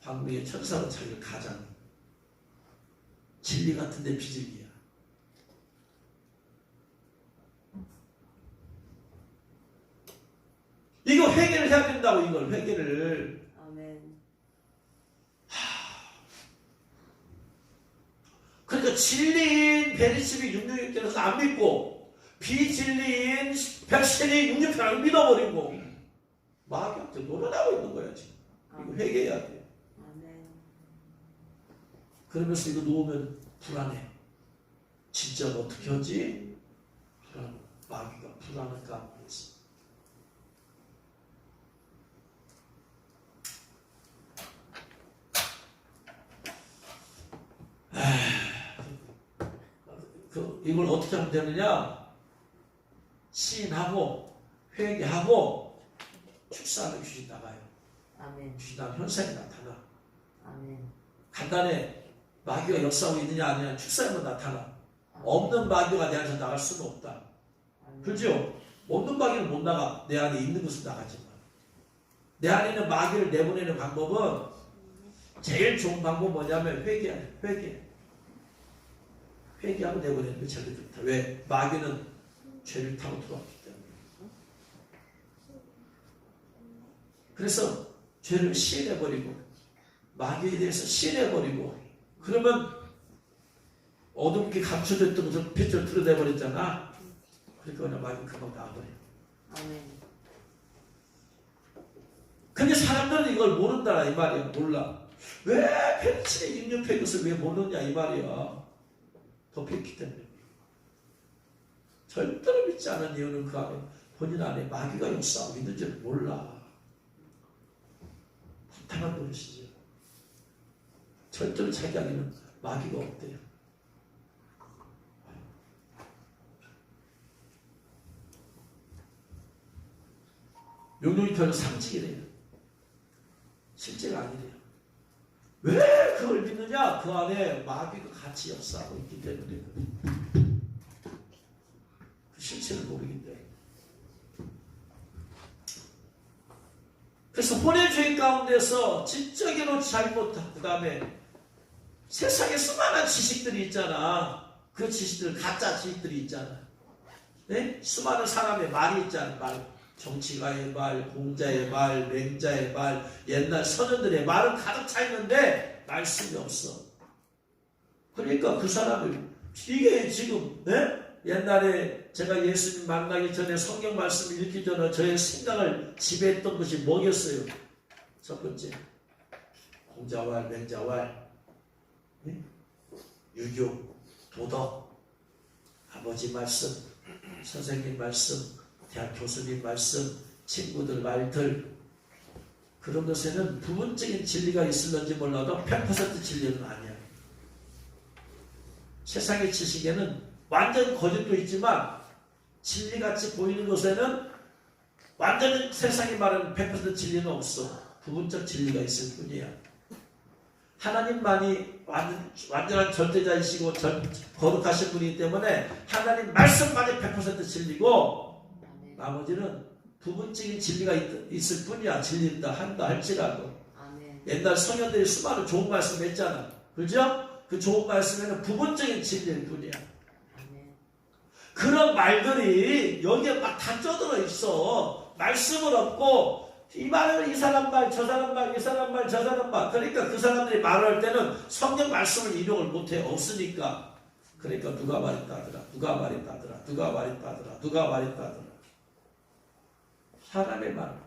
광명의 천사로 자기를 가장 진리 같은데 비진리야. 이거 회개를 해야 된다고, 이걸 회개를. 그러니까 진리인 베리치비 666교에서 안 믿고 비진리인 백신이 668을 믿어버리고 마귀한테 놀아나고 있는 거야 지금. 이거 회개해야 돼. 그러면서 이거 놓으면 불안해. 진짜 어떻게 하지? 불안. 마귀가 불안을 가면서. 이걸 어떻게 하면 되느냐? 시인하고 회개하고 축사하면 귀신 나가요. 귀신 나가면 현상이 나타나. 간단해. 마귀가 역사하고 있느냐 아니냐 축사하면 나타나. 없는 마귀가 내 안에서 나갈 수는 없다. 그렇죠? 없는 마귀는 못 나가. 내 안에 있는 것은 나가지만. 내 안에 있는 마귀를 내보내는 방법은 제일 좋은 방법은 뭐냐면 회개야. 회개하고 내보내는 게 제일 좋다. 왜? 마귀는 죄를 타고 들어왔기 때문에. 그래서 죄를 시인해버리고 마귀에 대해서 시인해버리고 그러면 어둡게 감춰졌던 것을 빛을 드러내버렸잖아. 그러니까 그냥 마귀는 금방 나와버려. 근데 사람들은 이걸 모른다 이 말이야. 몰라. 왜 펜치의 666의 것을 왜 모르느냐 이 말이야. 덮였기 때문에. 절대로 믿지 않은 이유는 그 안에 본인 안에 마귀가 역사하고 있는지를 몰라. 부탁한 노릇이죠. 절대로 자기 안에는 마귀가 없대요. 용용이표는 상징이래요. 실제가 아니래요. 왜 그걸 믿느냐? 그 안에 마귀가 같이 역사하고 있기 때문에. 그 실체를 모르기 때문에. 그래서 혼의 죄 가운데서 지적으로 잘못한 그 다음에 세상에 수많은 지식들이 있잖아. 그 지식들 가짜 지식들이 있잖아. 네? 수많은 사람의 말이 있잖아. 말. 정치가의 말, 공자의 말, 맹자의 말, 옛날 선현들의 말은 가득 차 있는데 말씀이 없어. 그러니까 그 사람을 이게 지금 옛날에 제가 예수님 만나기 전에 성경 말씀을 읽기 전에 저의 생각을 지배했던 것이 뭐겠어요? 첫 번째, 공자왈, 맹자왈, 유교, 도덕, 아버지 말씀, 선생님 말씀, 대학 교수님 말씀, 친구들 말들, 그런 것에는 부분적인 진리가 있을런지 몰라도 100% 진리는 아니야. 세상의 지식에는 완전 거짓도 있지만 진리같이 보이는 것에는 완전히 세상이 말하는 100% 진리는 없어. 부분적 진리가 있을 뿐이야. 하나님만이 완전한 절대자이시고 거룩하신 분이기 때문에 하나님 말씀만이 100% 진리고 아멘. 나머지는 부분적인 진리가 있을 뿐이야. 진리다 한다 할지라도. 아멘. 옛날 성현들이 수많은 좋은 말씀 했잖아. 그죠? 그 좋은 말씀에는 부분적인 진리일 뿐이야. 아멘. 그런 말들이 여기에 막 다 쪄들어 있어. 말씀은 없고 이 말은 이 사람 말, 저 사람 말, 이 사람 말, 저 사람 말. 그러니까 그 사람들이 말할 때는 성경 말씀을 인용을 못해. 없으니까. 그러니까 누가 말했다더라. 누가 말했다더라. 누가 말했다더라. 누가 말했다더라. 사람의 말.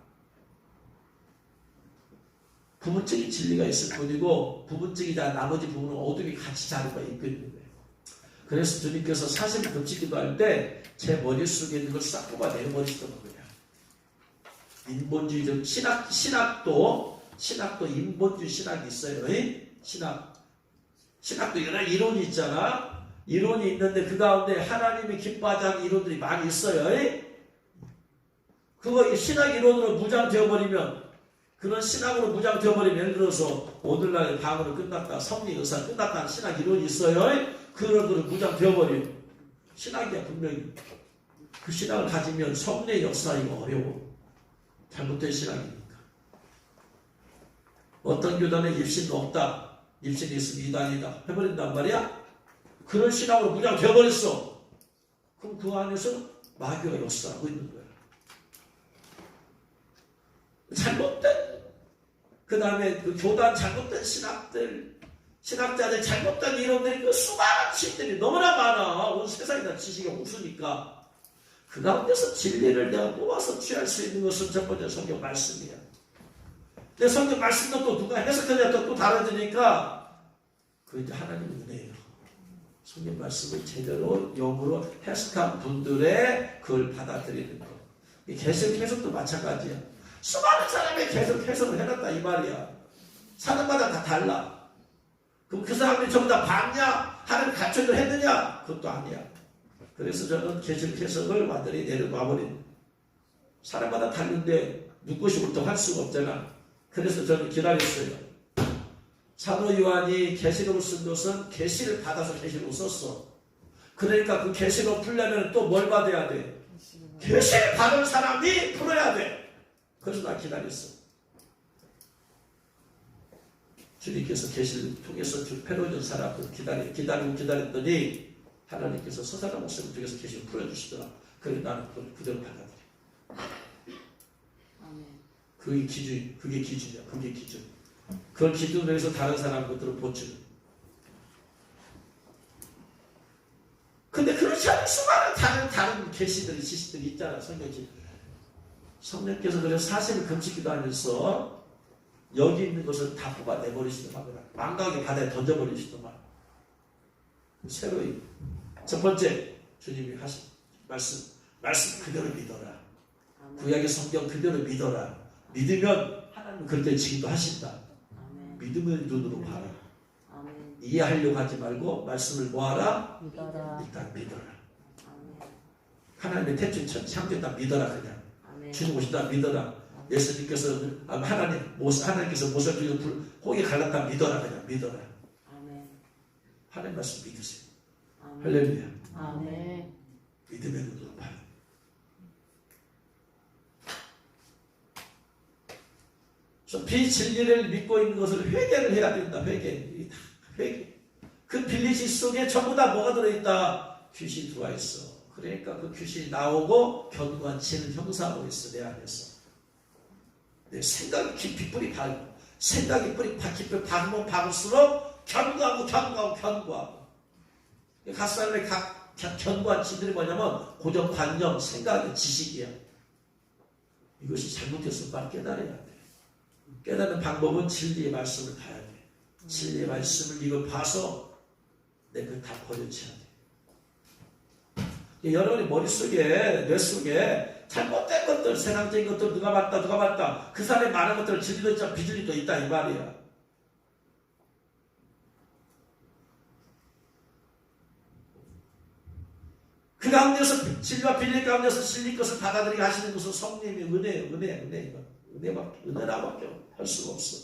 부분적인 진리가 있을 뿐이고 부분적이자 나머지 부분은 어둠이 같이 자리가 있고 있는 거예요. 그래서 주님께서 사실을 겹치기도 할 때 제 머릿속에 있는 걸 싹 뽑아 내버리시더라고요. 그냥. 인본주의적 신학도 인본주의 신학이 있어요. 신학도 여러 이론이 있잖아. 이론이 있는데 그 가운데 하나님이 기뻐하지 않는 이론들이 많이 있어요. 그거 신학 이론으로 무장되어버리면 그런 신학으로 무장되어버리면 예를 들어서 오늘날 방으로 끝났다. 섭리 의사 끝났다는 신학 이론이 있어요. 그런 거로 무장되어버리면 신학이야 분명히. 그 신학을 가지면 섭리의 역사하기가 어려워. 잘못된 신학이니까. 어떤 교단에 입신은 없다. 입신이 있으면 이단이다. 해버린단 말이야. 그런 신학으로 무장되어버렸어. 그럼 그 안에서 마귀가 역사하고 있는 거야. 잘못된 그 다음에 그 교단 잘못된 신학자들 잘못된 이론들이 그 수많은 지식들이 너무나 많아. 온 세상에 다 지식이 없으니까 그 가운데서 진리를 내가 뽑아서 취할 수 있는 것은 첫 번째 성경 말씀이야. 근데 성경 말씀도 또 누가 해석하냐 또 다르니까 그 이제 하나님의 은혜예요. 성경 말씀을 제대로 영으로 해석한 분들의 그걸 받아들이는 거. 이 해석도 마찬가지야. 수많은 사람이 해석을 해놨다 이 말이야. 사람마다 다 달라. 그럼 그 사람들이 전부 다 봤냐? 하나님 가르쳐를 했느냐? 그것도 아니야. 그래서 저는 해석을 완전히 내려놔버린. 사람마다 다른데 묻고시 옳다고 할 수가 없잖아. 그래서 저는 기다렸어요. 사도 요한이 계시록을 쓴 것은 계시를 받아서 계시록을 썼어. 그러니까 그 계시록 풀려면 또 뭘 받아야 돼? 계시를 받은 사람이 풀어야 돼. 그래서 나 기다렸어. 주님께서 계시를 통해서 패러준 사람들 기다렸더니 하나님께서 서사람 목사님 통해서 계시를 풀어주시더라. 그래서 나는 그대로 받아들여. 그게 기준이야. 그게 기준. 그걸 기준으로 해서 다른 사람 것들을 보충. 근데 그렇지 않은 수많은 다른 계시들이 지식들이 있잖아. 성령께서 그래서 사실을 금지기도 하면서 여기 있는 것을 다 뽑아내버리시더만. 망각의 바다에 던져버리시더만. 새로이 첫 번째 주님이 하신 말씀 그대로 믿어라. 구약의 성경 그대로 믿어라. 믿으면 하나님 그때 지기도 하신다. 믿음의 눈으로 봐라. 이해하려고 하지 말고 말씀을 뭐하라? 일단 믿어라. 하나님의 태초처럼 창조다 믿어라. 그냥 주님 오신다 믿어라. 예수님께서 하나님께서 모세를 주셔서 호에 갈랐다 믿어라. 그냥 믿어라. 하나님 말씀 믿으세요. 할렐루야. 아멘. 믿음의 눈으로 봐요. 그래서 비진리를 믿고 있는 것을 회개를 해야 된다. 회개. 그 빌리시 속에 전부 다 뭐가 들어있다? 귀신 들어와 있어. 그러니까 그 귀신이 나오고 견고한치는 형성하고 있어 내 안에서. 내 생각이 깊이 뿌리 박고 생각이 뿌리 깊이 박으면 박을수록 견고하고 갓사람의 각 견고한 지들이 뭐냐면 고정관념, 생각의 지식이야. 이것이 잘못했으면 빨리 깨달아야 돼. 깨닫는 방법은 진리의 말씀을 봐야 돼. 진리의 말씀을 이걸 봐서 내가 다 버려쳐야 돼. 여러분의 머릿속에, 뇌속에 잘못된 것들, 세상적인 것들, 누가 맞다. 그 사람의 많은 것들을 진리도 있지만 비진리도 있다, 이 말이야. 그 가운데서, 진리와 비리 가운데서 진리 것을 받아들이게 하시는 것은 성령님의 은혜예요. 은혜라고밖에 할 수가 없어.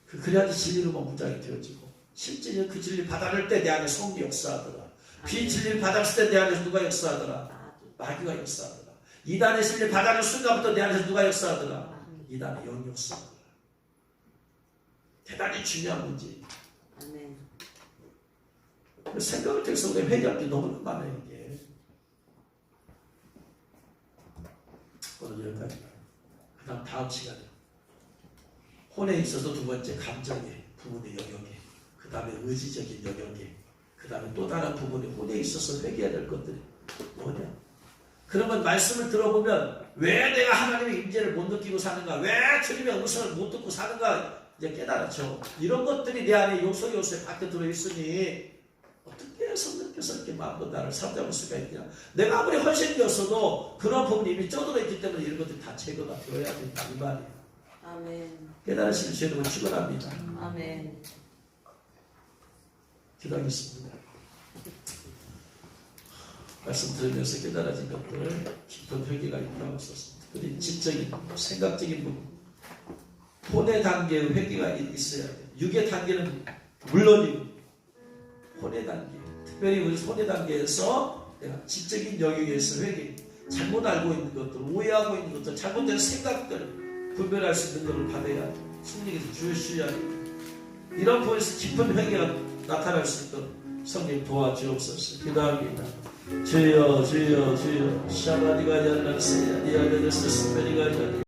그래야지 진리로만 무장이 되어지고, 실제 그 진리를 받아들일 때 내 안에 성령이 역사하더라. 비진리를 받았을 때 내 안에서 누가 역사하더라? 마귀가 역사하더라. 이단의 진리를 받아들일 순간부터 내 안에서 누가 역사하더라? 이단의 영이 역사하더라. 대단히 중요한 문제예요. 생각을 통해서 우리가 회개할 게 너무 많아요, 이게. 오늘 여기까지. 그 다음 다음 시간에. 혼에 있어서 두 번째 감정의 부분의 영역에, 그 다음에 의지적인 영역에, 그 다음에 또 다른 부분이 혼에 있어서 회개해야 될 것들이 뭐냐? 그러면 말씀을 들어보면 왜 내가 하나님의 임재를 못 느끼고 사는가? 왜 주님의 음성을 못 듣고 사는가? 이제 깨달았죠. 이런 것들이 내 안에 요소에 박혀 들어있으니 어떻게 성령께서 이렇게 마음껏 나를 사로잡을 수가 있냐? 내가 아무리 헌신이었어도 그런 부분이 이미 쪄들어 있기 때문에 이런 것들이 다 제거가 되어야 된다 이 말이에요. 아멘. 깨달으시는 주님을 축원합니다. 아멘. 기도하겠습니다. 말씀 들으면서 깨달아진 것들 깊은 회개가 있다고 썼습니다. 특별히 지적인, 생각적인 부분, 혼의 단계의 회개가 있어야 돼요. 육의 단계는 물론이고 혼의 단계, 특별히 우리 혼의 단계에서 내가 지적인 영역에서 회개, 잘못 알고 있는 것들, 오해하고 있는 것들, 잘못된 생각들 분별할 수 있는 것을 받아야 성령께서 주셔야 돼요. 이런 부분에서 깊은 회개가 나타날 수 있도록 성령 도와주옵소서. 기도합니다. 주여 샤바디가 자라세야 니아데스 스페리가 자라